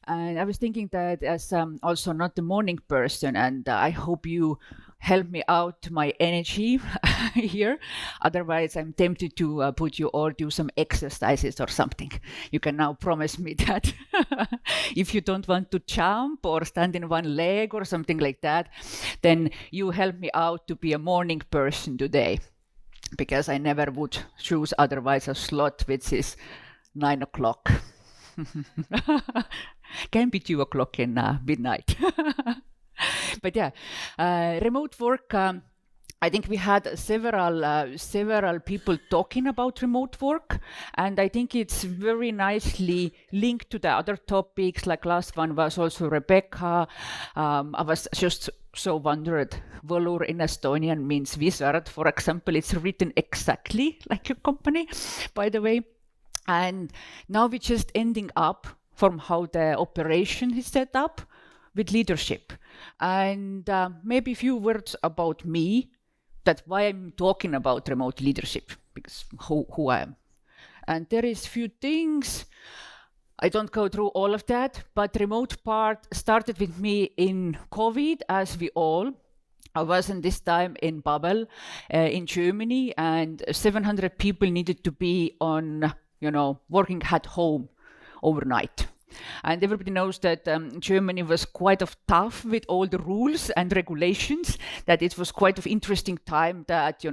And I was thinking that as also not the morning person, and I hope you help me out my energy here. Otherwise, I'm tempted to put you all do some exercises or something. You can now promise me that if you don't want to jump or stand in one leg or something like that, then you help me out to be a morning person today, because I never would choose otherwise a slot which is 9 o'clock. Can be 2 o'clock in midnight. But yeah, remote work. I think we had several people talking about remote work, and I think it's very nicely linked to the other topics. Like last one was also Rebecca. I was just so wondered, Volur in Estonian means wizard, for example. It's written exactly like your company, by the way. And now we're just ending up from how the operation is set up with leadership. And maybe a few words about me, that's why I'm talking about remote leadership, because who I am. And there is few things, I don't go through all of that, but remote part started with me in COVID, as we all. I was in this time in bubble in Germany, and 700 people needed to be on, working at home overnight. And everybody knows that Germany was quite tough with all the rules and regulations, that it was quite an interesting time that,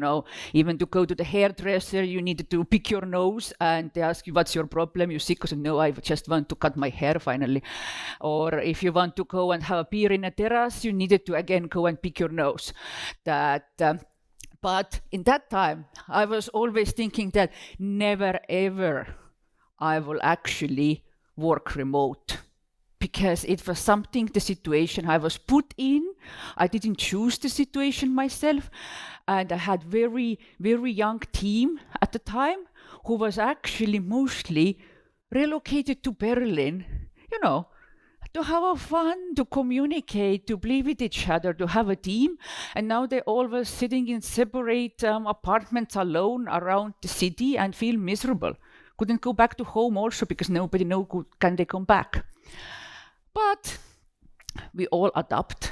even to go to the hairdresser, you needed to pick your nose and they ask you, what's your problem? You're sick? I said, no, I just want to cut my hair finally. Or if you want to go and have a beer in a terrace, you needed to again go and pick your nose. But in that time, I was always thinking that never ever I will actually work remote, because it was something, the situation I was put in. I didn't choose the situation myself, and I had very, very young team at the time who was actually mostly relocated to Berlin, to have fun, to communicate, to play with each other, to have a team. And now they all were sitting in separate apartments alone around the city and feel miserable. Couldn't go back to home also because nobody knows can they come back. But we all adapt.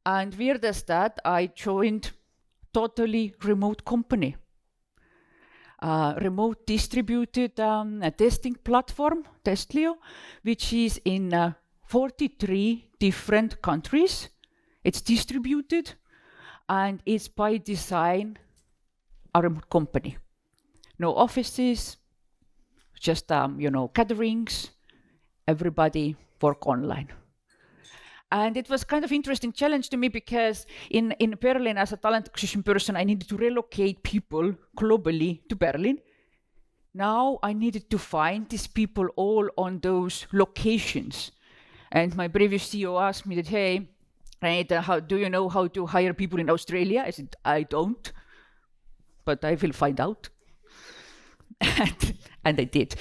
And weird as that, I joined totally remote company. Remote distributed testing platform, Testlio, which is in 43 different countries. It's distributed and it's by design a remote company. No offices, just gatherings, everybody work online. And it was kind of interesting challenge to me because in Berlin, as a talent acquisition person, I needed to relocate people globally to Berlin. Now I needed to find these people all on those locations. And my previous CEO asked me that, hey, Renita, do you know how to hire people in Australia? I said, I don't, but I will find out. And I did.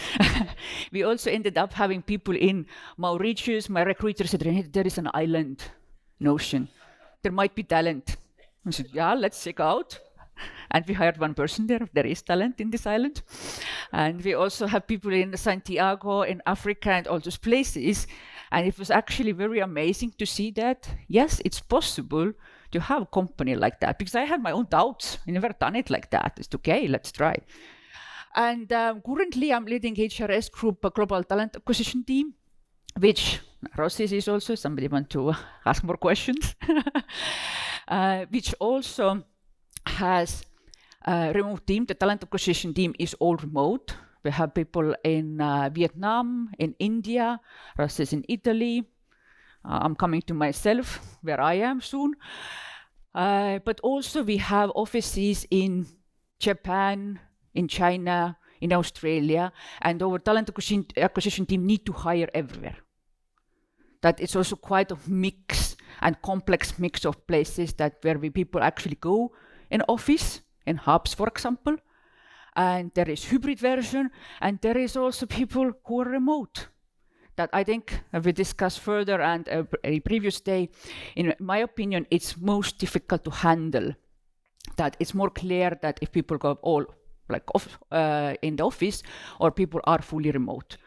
We also ended up having people in Mauritius. My recruiter said, there is an island notion. There might be talent. I said, yeah, let's check out. And we hired one person there. There is talent in this island. And we also have people in Santiago, in Africa, and all those places. And it was actually very amazing to see that, yes, it's possible to have a company like that. Because I had my own doubts. I never done it like that. It's okay, let's try. And currently, I'm leading HRS Group, a global talent acquisition team, which Rossis is also, somebody want to ask more questions, which also has a remote team. The talent acquisition team is all remote. We have people in Vietnam, in India, Rossis in Italy. I'm coming to myself, where I am soon. But also we have offices in Japan, in China, in Australia, and our talent acquisition team need to hire everywhere. That is also quite a mix and complex mix of places where people actually go in office, in hubs, for example. And there is hybrid version, and there is also people who are remote. That I think we discussed further and a previous day. In my opinion, it's most difficult to handle. That it's more clear that if people go all in the office, or people are fully remote.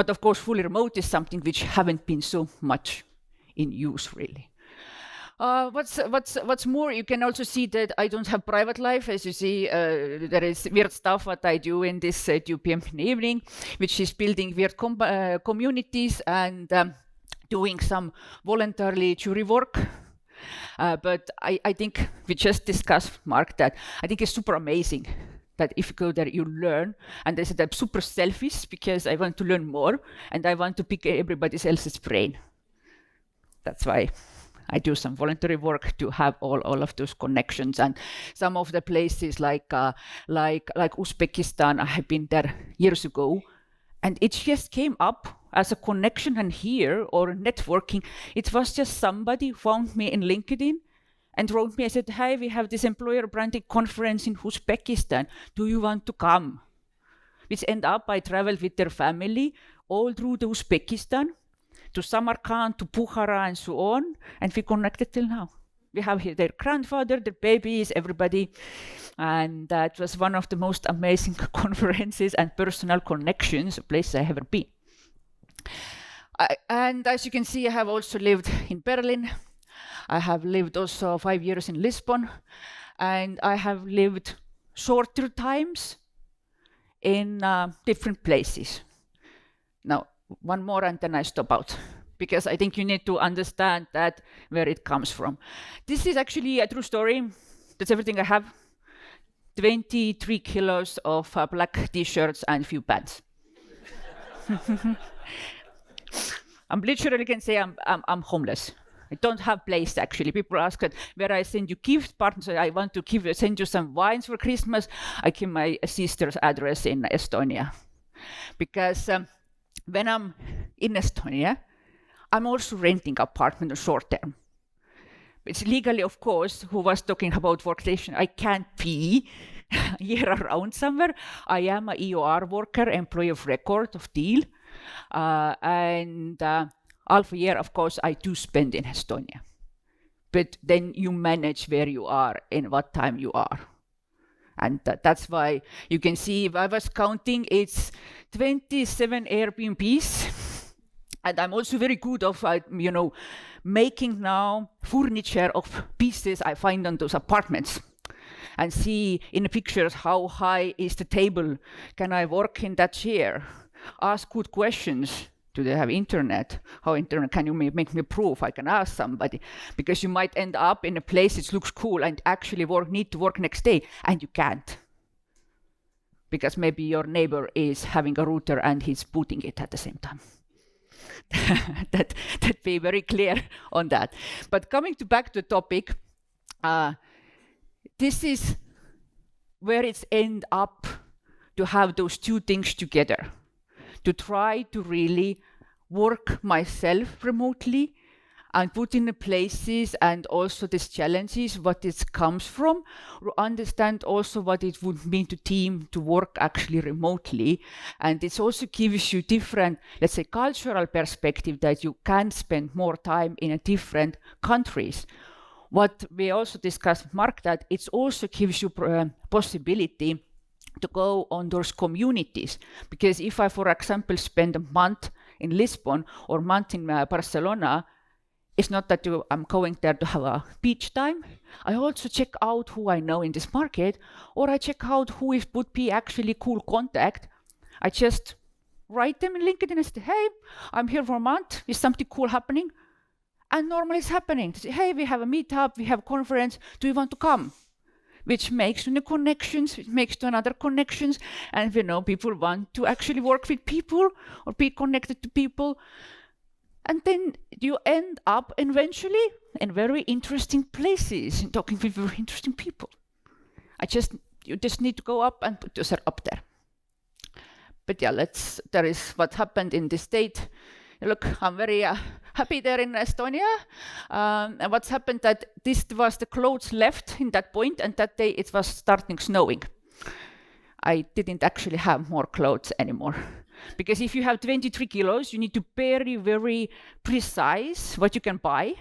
But of course, fully remote is something which haven't been so much in use, really. What's more, you can also see that I don't have private life. As you see, there is weird stuff what I do in this 2 p.m. in the evening, which is building weird communities and doing some voluntarily jury work. But I think we just discussed, Mark, that I think it's super amazing that if you go there, you learn. And I said I'm super selfish because I want to learn more and I want to pick everybody else's brain. That's why I do some voluntary work to have all of those connections. And some of the places like Uzbekistan, I have been there years ago, and it just came up as a connection. And here, or networking, it was just somebody found me in LinkedIn and wrote me. I said, "Hi, we have this employer branding conference in Uzbekistan. Do you want to come?" Which end up, I traveled with their family all through the Uzbekistan, to Samarkand, to Bukhara, and so on, and we connected till now. We have here their grandfather, their babies, everybody, and that was one of the most amazing conferences and personal connections, places I have ever been. And as you can see, I have also lived in Berlin. I have lived also 5 years in Lisbon, and I have lived shorter times in different places. Now, one more and then I stop out, because I think you need to understand that where it comes from. This is actually a true story. That's everything I have. 23 kilos of black t-shirts and few pants. I'm literally can say I'm homeless. I don't have place actually. People ask where I send you gift partners. I want to send you some wines for Christmas. I give my sister's address in Estonia, because when I'm in Estonia, I'm also renting apartment short term. It's legally, of course, who was talking about workstation, I can't be year around somewhere. I am a EOR worker, employee of record of deal. And half a year, of course, I do spend in Estonia. But then you manage where you are and what time you are. And that's why you can see, if I was counting, it's 27 Airbnbs. And I'm also very good of, making now furniture of pieces I find on those apartments. And see in the pictures how high is the table. Can I work in that chair? Ask good questions. Do they have internet? How internet? Can you make me proof? I can ask somebody, because you might end up in a place that looks cool and actually need to work next day, and you can't, because maybe your neighbor is having a router and he's booting it at the same time. that be very clear on that. But coming back to the topic, this is where it's end up to have those two things together. To try to really work myself remotely and put in the places and also these challenges, what it comes from, or understand also what it would mean to team to work actually remotely. And it also gives you different, let's say, cultural perspective that you can spend more time in a different countries. What we also discussed, Mark, that it also gives you possibility to go on those communities. Because if I, for example, spend a month in Lisbon or a month in Barcelona, it's not that I'm going there to have a beach time. I also check out who I know in this market, or I check out who would be actually cool contact. I just write them in LinkedIn and say, hey, I'm here for a month. Is something cool happening? And normally it's happening. Say, hey, we have a meetup, we have a conference. Do you want to come? Which makes new connections, which makes to another connections. And people want to actually work with people or be connected to people. And then you end up eventually in very interesting places and talking with very interesting people. You just need to go up and put yourself up there. But yeah, there is what happened in this state. Look, I'm very happy there in Estonia. And what's happened that this was the clothes left in that point, and that day it was starting snowing. I didn't actually have more clothes anymore. Because if you have 23 kilos, you need to be very, very precise what you can buy.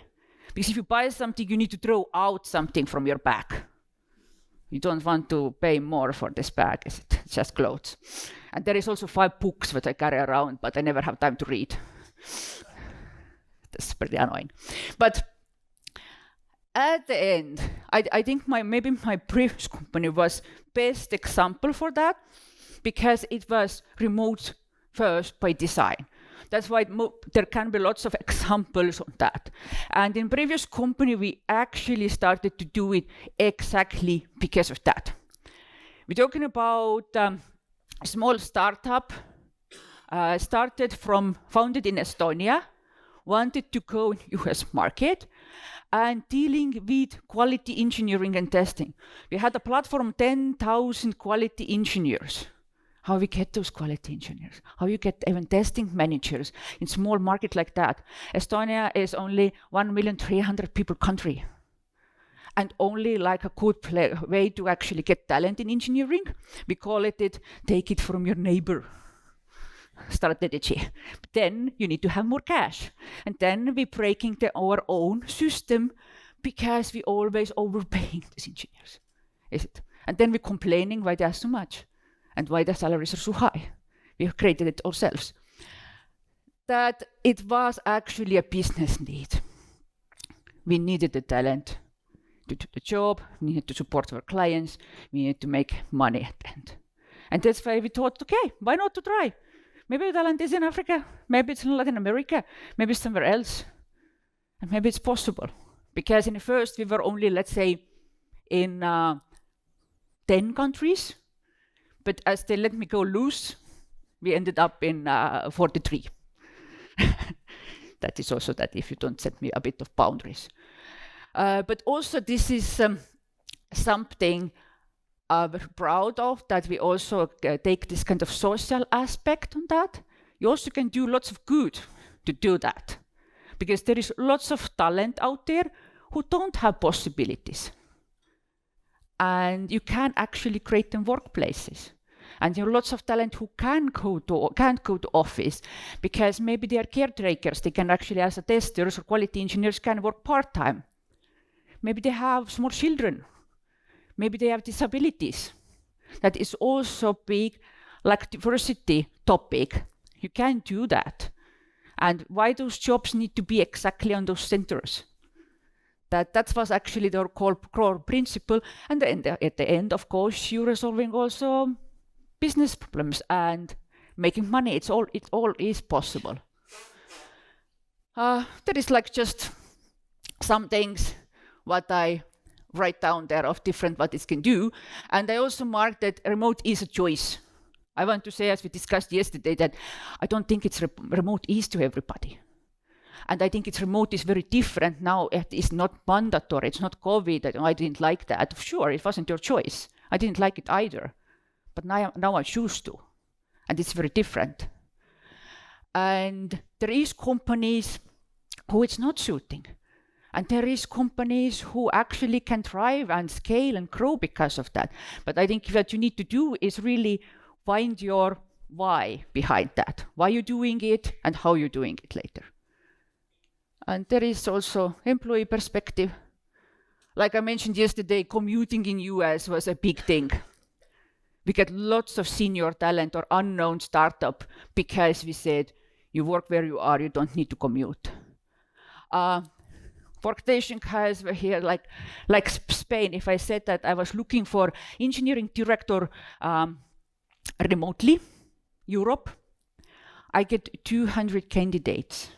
Because if you buy something, you need to throw out something from your bag. You don't want to pay more for this bag, is it? It's just clothes. And there is also 5 books that I carry around, but I never have time to read. That's pretty annoying. But at the end, I think maybe my previous company was best example for that, because it was remote first by design. That's why there can be lots of examples on that. And in previous company, we actually started to do it exactly because of that. We're talking about a small startup, founded in Estonia, wanted to go in US market, and dealing with quality engineering and testing. We had a platform, 10,000 quality engineers. How we get those quality engineers? How you get even testing managers in small market like that? Estonia is only 1,300,000 people country, and only like a good way to actually get talent in engineering. We call it take it from your neighbor strategy. Then you need to have more cash, and then we're breaking our own system because we always overpaying these engineers, is it? And then we're complaining why there's so much and why the salaries are so high. We have created it ourselves. That it was actually a business need. We needed the talent to do the job, we needed to support our clients, we needed to make money at the end. And that's why we thought, okay, why not to try? Maybe the talent is in Africa, maybe it's in Latin America, maybe it's somewhere else, and maybe it's possible. Because in the first we were only, let's say, in 10 countries, but as they let me go loose, we ended up in 43. That is also that if you don't set me a bit of boundaries. But also this is something we're proud of, that we also take this kind of social aspect on that. You also can do lots of good to do that, because there is lots of talent out there who don't have possibilities. And you can actually create them workplaces. And there are lots of talent who can't go to office because maybe they are caretakers. They can actually, as a testers or quality engineers, can work part-time. Maybe they have small children. Maybe they have disabilities. That is also big, like diversity topic. You can do that. And why those jobs need to be exactly on those centers? That was actually their core principle. And at the end, of course, you're resolving also business problems and making money. It all is possible. There is like just some things what I write down there of different what it can do. And I also mark that remote is a choice. I want to say, as we discussed yesterday, that I don't think it's remote is to everybody. And I think it's remote is very different now. It is not mandatory. It's not COVID. I didn't like that. Sure, it wasn't your choice. I didn't like it either. But now I choose to. And it's very different. And there is companies who it's not suiting. And there is companies who actually can thrive and scale and grow because of that. But I think what you need to do is really find your why behind that. Why you're doing it and how you're doing it later. And there is also employee perspective. Like I mentioned yesterday, commuting in US was a big thing. We get lots of senior talent or unknown startup because we said, you work where you are, you don't need to commute. Workstation guys were here, like Spain. If I said that I was looking for engineering director remotely, Europe, I get 200 candidates.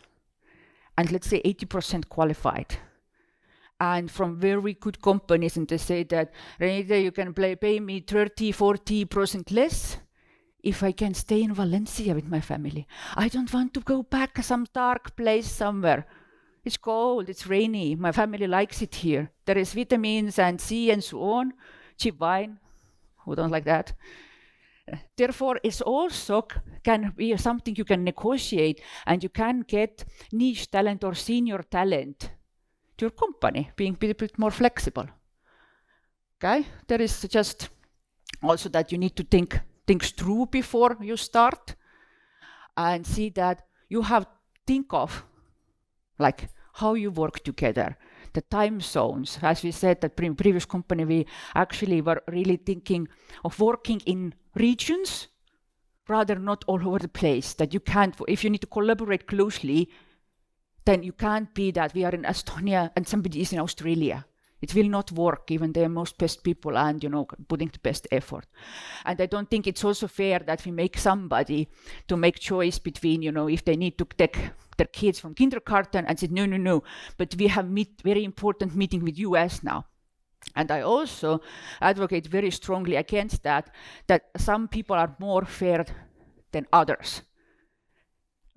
And let's say 80% qualified. And from very good companies, and they say that, Renita, you can pay me 30-40% less if I can stay in Valencia with my family. I don't want to go back to some dark place somewhere. It's cold, it's rainy, my family likes it here. There is vitamins and C and so on, cheap wine, who don't like that? Therefore, it's also can be something you can negotiate, and you can get niche talent or senior talent to your company, being a bit more flexible. Okay, there is just also that you need to think things through before you start, and see that you have think of like how you work together. the time zones. As we said, that previous company, we actually were really thinking of working in regions, rather not all over the place, that you can't, if you need to collaborate closely, then you can't be that we are in Estonia and somebody is in Australia. It will not work, even the most best people and, putting the best effort. And I don't think it's also fair that we make somebody to make choice between, if they need to take their kids from kindergarten and say, no, but we have very important meeting with US now. And I also advocate very strongly against that some people are more fair than others.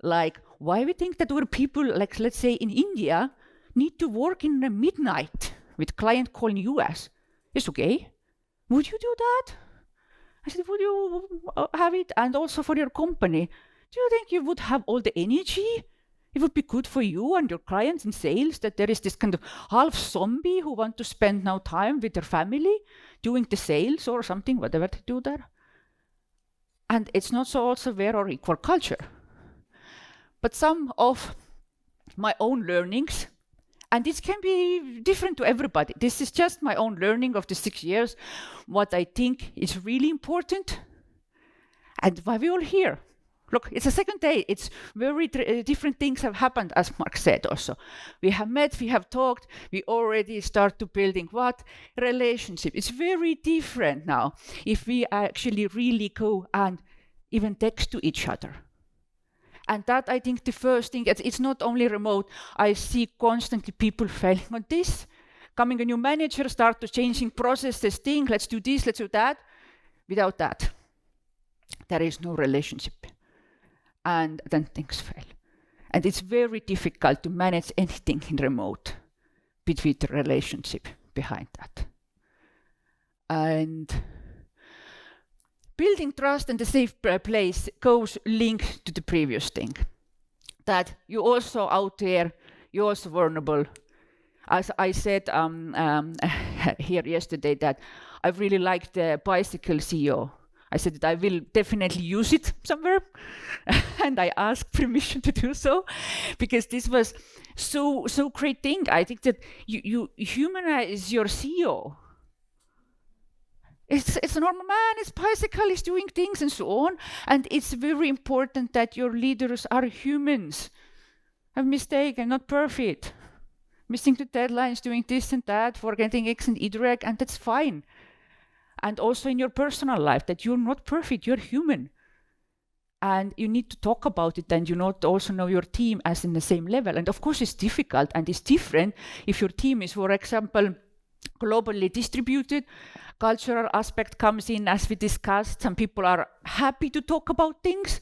Like, why we think that our people, like, let's say in India, need to work in the midnight with client calling US? It's okay. Would you do that? I said, would you have it? And also for your company, do you think you would have all the energy? It would be good for you and your clients in sales that there is this kind of half zombie who want to spend now time with their family doing the sales or something, whatever they do there. And it's not so also fair or equal culture. But some of my own learnings, and this can be different to everybody. This is just my own learning of the 6 years, what I think is really important and why we're all here. Look, it's the second day. It's very different things have happened, as Mark said also. We have met, we have talked, we already start to building what? Relationship. It's very different now if we actually really go and even text to each other. And that, I think, the first thing, it's not only remote. I see constantly people failing on this. Coming a new manager, start to changing processes, think, let's do this, let's do that. Without that, there is no relationship. And then things fail. And it's very difficult to manage anything in remote between the relationship behind that. And building trust and a safe place goes linked to the previous thing. That you also out there, you're also vulnerable. As I said here yesterday, that I really like the bicycle CEO. I said that I will definitely use it somewhere. And I asked permission to do so, because this was so great thing. I think that you humanize your CEO. It's a normal man, it's bicycle, he's doing things and so on. And it's very important that your leaders are humans. Have mistake and not perfect. Missing the deadlines, doing this and that, forgetting X and Y, and that's fine. And also in your personal life, that you're not perfect, you're human. And you need to talk about it, and you also know your team as in the same level. And of course it's difficult and it's different if your team is, for example, globally distributed. Cultural aspect comes in, as we discussed. Some people are happy to talk about things.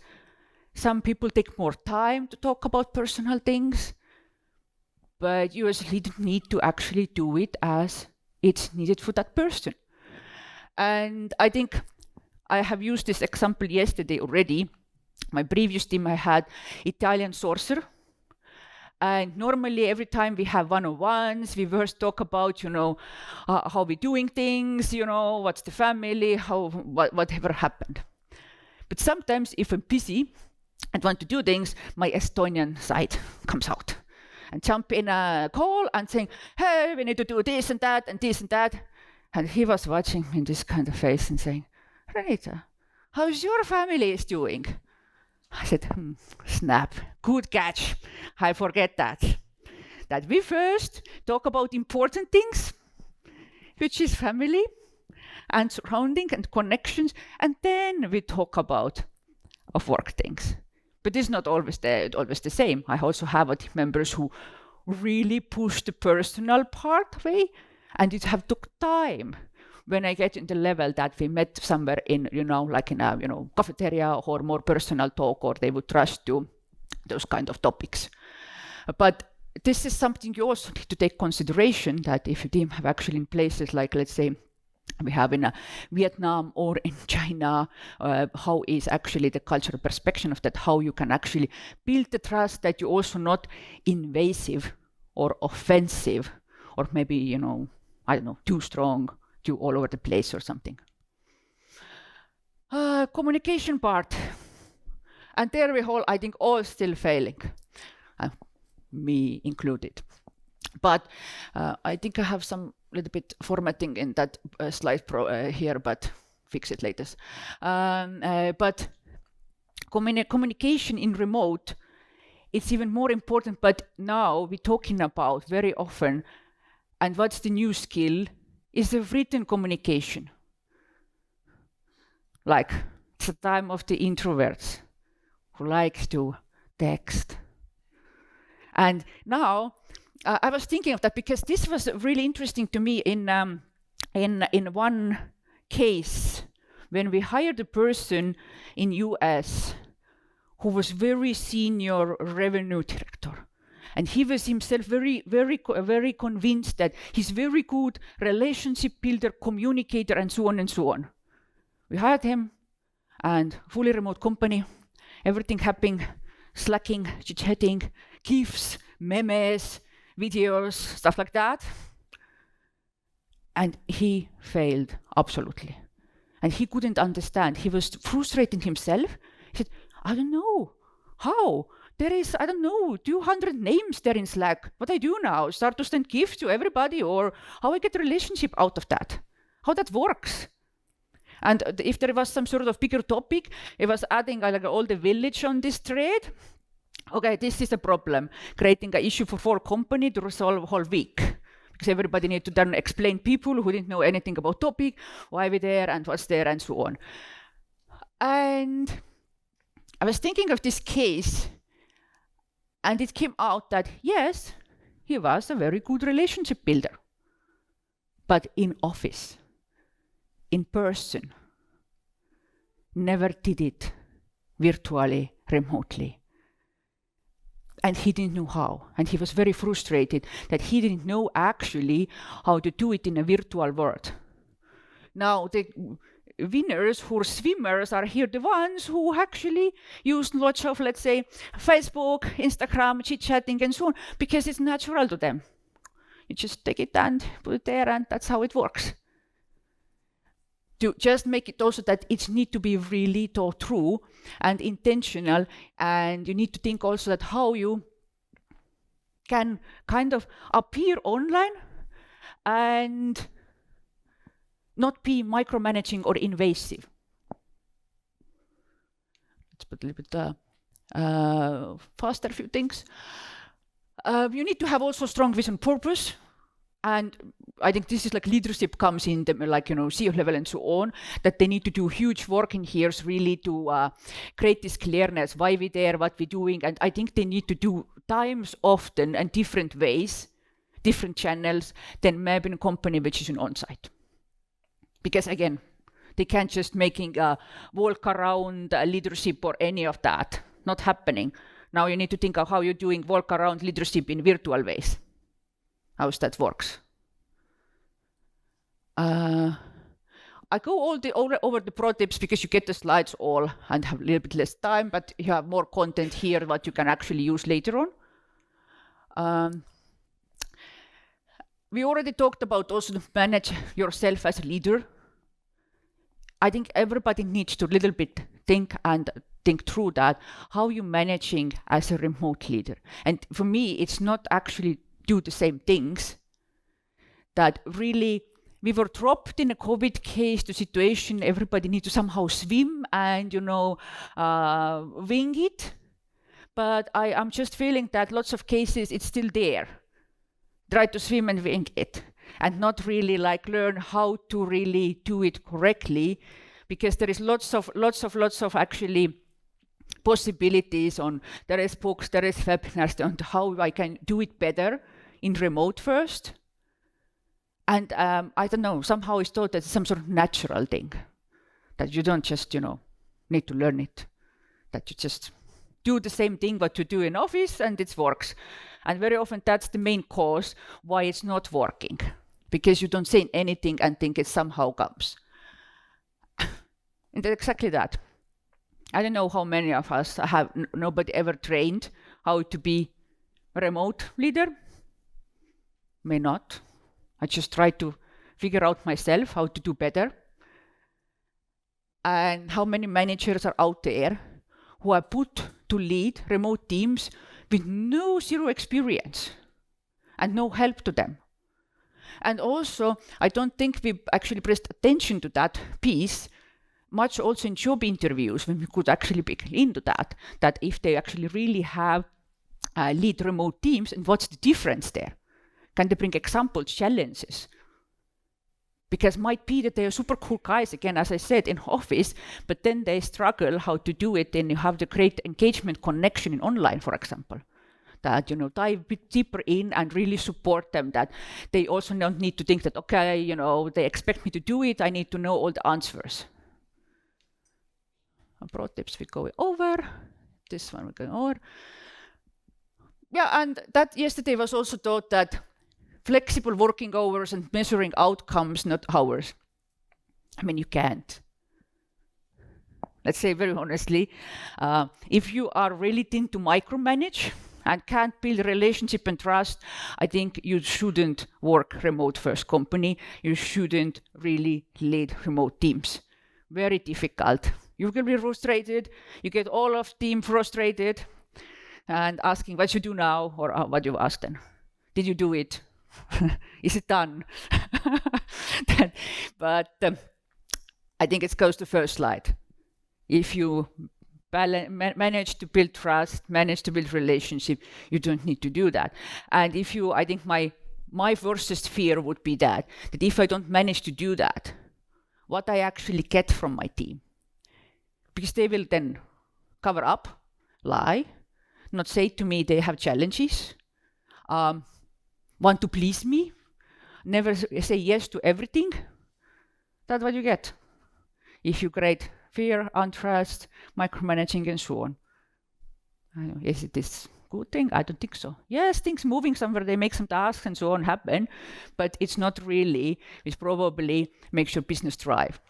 Some people take more time to talk about personal things. But you as a leader need to actually do it as it's needed for that person. And I think I have used this example yesterday already. My previous team, I had Italian sourcer. And normally every time we have one-on-ones, we first talk about, how we're doing things, what's the family, whatever happened. But sometimes if I'm busy and want to do things, my Estonian side comes out and jump in a call and saying, hey, we need to do this and that and this and that. And he was watching me in this kind of face and saying, Renita, how's your family is doing? I said, snap, good catch. I forget that. That we first talk about important things, which is family and surrounding and connections, and then we talk about work things. But it's not always the same. I also have team members who really push the personal part away, and it have took time. When I get in the level that we met somewhere in, like in a, cafeteria or more personal talk, or they would trust to those kind of topics. But this is something you also need to take consideration, that if your team have actually in places like, let's say, we have in Vietnam or in China, how is actually the cultural perspective of that, how you can actually build the trust that you're also not invasive or offensive, or maybe, I don't know, too strong, too all over the place or something. Communication part. And there we all, I think, all still failing, me included. But I think I have some little bit formatting in that slide here, but fix it later. But communication in remote, it's even more important, but now we're talking about very often, and what's the new skill, is the written communication. Like, it's the time of the introverts who like to text. And now, I was thinking of that because this was really interesting to me in one case when we hired a person in US who was very senior revenue director. And he was himself very convinced that he's very good relationship builder, communicator, and so on and so on. We hired him, and fully remote company, everything happening, slacking, chit-chatting, GIFs, memes, videos, stuff like that. And he failed, absolutely. And he couldn't understand. He was frustrating himself. He said, I don't know. How? There is, I don't know, 200 names there in Slack. What I do now? Start to send GIFs to everybody? Or how I get a relationship out of that? How that works? And if there was some sort of bigger topic, it was adding like all the village on this thread. Okay, this is a problem. Creating an issue for 4 company to resolve a whole week. Because everybody needs to then explain people who didn't know anything about topic, why we're there and what's there and so on. And I was thinking of this case, and it came out that yes, he was a very good relationship builder. But in office, in person, never did it virtually, remotely. And he didn't know how. And he was very frustrated that he didn't know actually how to do it in a virtual world. Now, the winners who are swimmers are here the ones who actually use lots of, let's say, Facebook, Instagram, chit-chatting, and so on, because it's natural to them. You just take it and put it there, and that's how it works. To just make it also that it needs to be really thought through and intentional, and you need to think also that how you can kind of appear online and not be micromanaging or invasive. Let's put a little bit faster a few things. You need to have also strong vision purpose. And I think this is like leadership comes in them, like, you know, CEO level and so on, that they need to do huge work in here really to create this clearness, why we're there, what we're doing. And I think they need to do times often and different ways, different channels than maybe in a company which is an on-site. Because again, they can't just making a walk around leadership or any of that, not happening. Now you need to think of how you're doing walk around leadership in virtual ways. How that works. I go over the pro tips because you get the slides all and have a little bit less time, but you have more content here what you can actually use later on. We already talked about also to manage yourself as a leader. I think everybody needs to a little bit think through that, how you're managing as a remote leader. And for me, it's not actually do the same things, that really we were dropped in a COVID case to situation everybody need to somehow swim and, you know, wing it. But I'm just feeling that lots of cases it's still there. Try to swim and wing it and not really like learn how to really do it correctly, because there is lots of actually possibilities on, there is books, there is webinars on how I can do it better in remote first. And I don't know, somehow it's thought that it's some sort of natural thing, that you don't just, you know, need to learn it, that you just do the same thing what you do in office and it works. And very often that's the main cause why it's not working, because you don't say anything and think it somehow comes. And exactly that. I don't know how many of us have nobody ever trained how to be a remote leader. May not. I just try to figure out myself how to do better. And how many managers are out there who are put to lead remote teams with zero experience. and no help to them. And also, I don't think we actually pressed attention to that piece much also in job interviews, when we could actually look into that if they actually really have lead remote teams, and what's the difference there? Can they bring examples, challenges? Because might be that they are super cool guys, again, as I said, in office, but then they struggle how to do it, and you have the great engagement connection in online, for example. That, you know, dive a bit deeper in and really support them, that they also don't need to think that, okay, you know, they expect me to do it, I need to know all the answers. Pro tips we go over, this one we're going over. Yeah, and that yesterday was also taught that flexible working hours and measuring outcomes, not hours. I mean, you can't. Let's say very honestly, if you are really thin to micromanage and can't build a relationship and trust, I think you shouldn't work remote first company. You shouldn't really lead remote teams. Very difficult. You will be frustrated. You get all of team frustrated and asking what you do now, or what you ask them. Did you do it? Is it done? But I think it goes to first slide. If you manage to build trust, manage to build relationship, you don't need to do that. And if you, I think my worst fear would be that if I don't manage to do that, what I actually get from my team. Because they will then cover up, lie, not say to me they have challenges, want to please me, never say yes to everything. That's what you get. If you create fear, untrust, micromanaging, and so on. Is it this good thing? I don't think so. Yes, things moving somewhere, they make some tasks and so on happen, but it's not really, it probably makes your business thrive.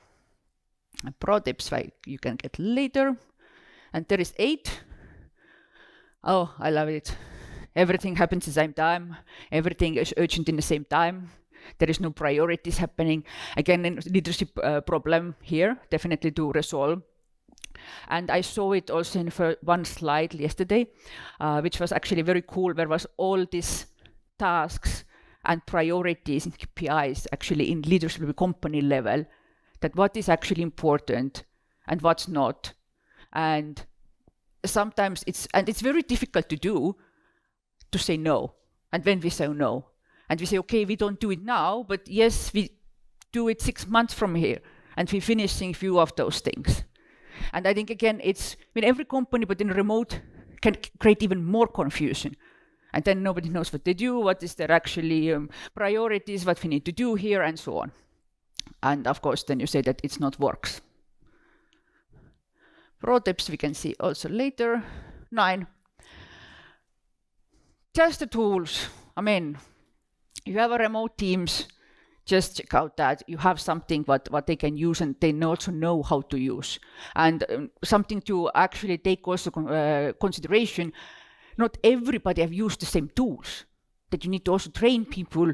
Pro tips you can get later. And there is 8. Oh, I love it. Everything happens at the same time. Everything is urgent in the same time. There is no priorities happening. Again, a leadership problem here, definitely to resolve. And I saw it also in one slide yesterday, which was actually very cool. There was all these tasks and priorities and KPIs actually in leadership at the company level, that what is actually important and what's not. And sometimes it's very difficult to do, to say no. And when we say no, and we say, okay, we don't do it now, but yes, we do it 6 months from here, and we're finishing a few of those things. And I think, again, it's, I mean, every company, but in remote, can create even more confusion. And then nobody knows what they do, what is their actually priorities, what we need to do here, and so on. And of course, then you say that it's not works. Pro tips we can see also later. 9. Just the tools. I mean, you have a remote teams, just check out that you have something what they can use, and they also know how to use. And something to actually take also consideration, not everybody have used the same tools, that you need to also train people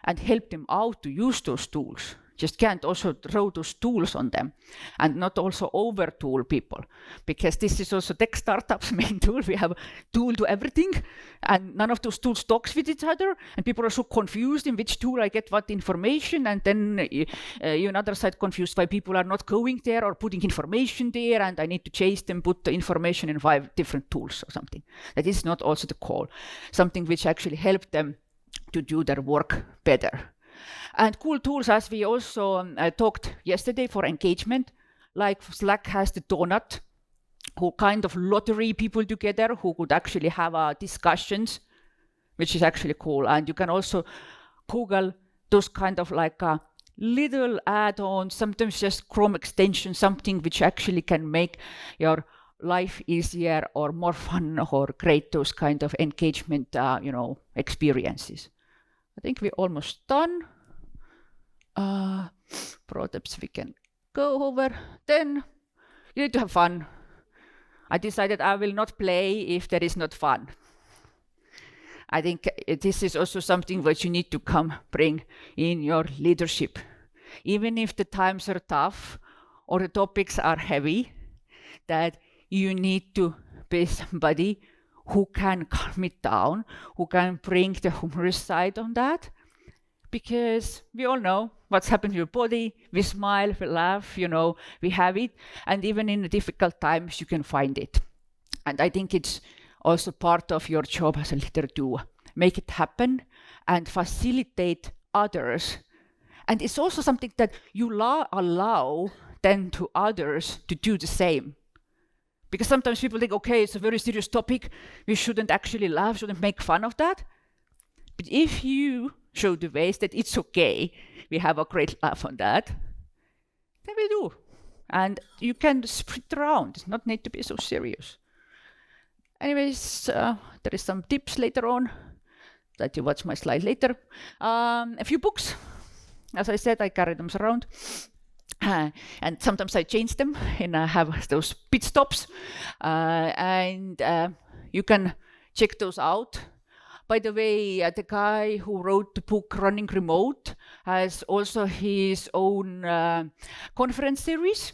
and help them out to use those tools. Just can't also throw those tools on them, and not also over tool people, because this is also tech startups main tool. We have tool to everything, and none of those tools talks with each other, and people are so confused in which tool I get what information, and then you on other side confused why people are not going there or putting information there, and I need to chase them, put the information in 5 different tools or something. That is not also the call. Something which actually help them to do their work better. And cool tools, as we also talked yesterday, for engagement, like Slack has the donut, who kind of lottery people together who could actually have discussions, which is actually cool. And you can also Google those kind of like little add-ons, sometimes just Chrome extension, something which actually can make your life easier or more fun, or create those kind of engagement experiences. I think we're almost done. Pro tips we can go over. Then you need to have fun. I decided I will not play if there is not fun. I think this is also something which you need to bring in your leadership. Even if the times are tough or the topics are heavy, that you need to be somebody who can calm it down, who can bring the humorous side on that. Because we all know what's happened to your body. We smile, we laugh, we have it. And even in the difficult times, you can find it. And I think it's also part of your job as a leader to make it happen and facilitate others. And it's also something that you allow then to others to do the same. Because sometimes people think, okay, it's a very serious topic. We shouldn't actually laugh, shouldn't make fun of that. But if you show the ways that it's okay, we have a great laugh on that, then we do. And you can spread around. It's not need to be so serious. Anyways, there is some tips later on that you watch my slide later. A few books. As I said, I carry them around. And sometimes I change them and I have those pit stops. And you can check those out. By the way, the guy who wrote the book Running Remote has also his own conference series.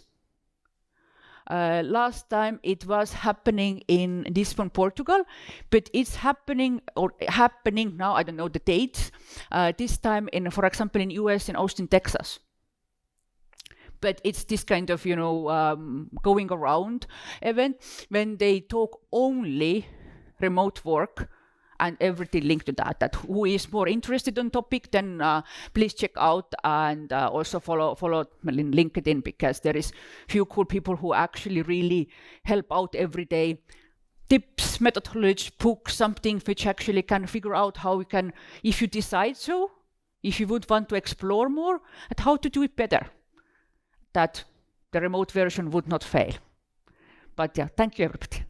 Last time it was happening in Lisbon, Portugal, but it's happening now, I don't know the dates, this time for example, in US, in Austin, Texas. But it's this kind of, going around event when they talk only remote work and everything linked to that who is more interested on topic, then please check out and also follow LinkedIn, because there is few cool people who actually really help out every day. Tips, methodology, books, something which actually can figure out how we can, if you decide so, if you would want to explore more, at how to do it better, that the remote version would not fail. But yeah, thank you everybody.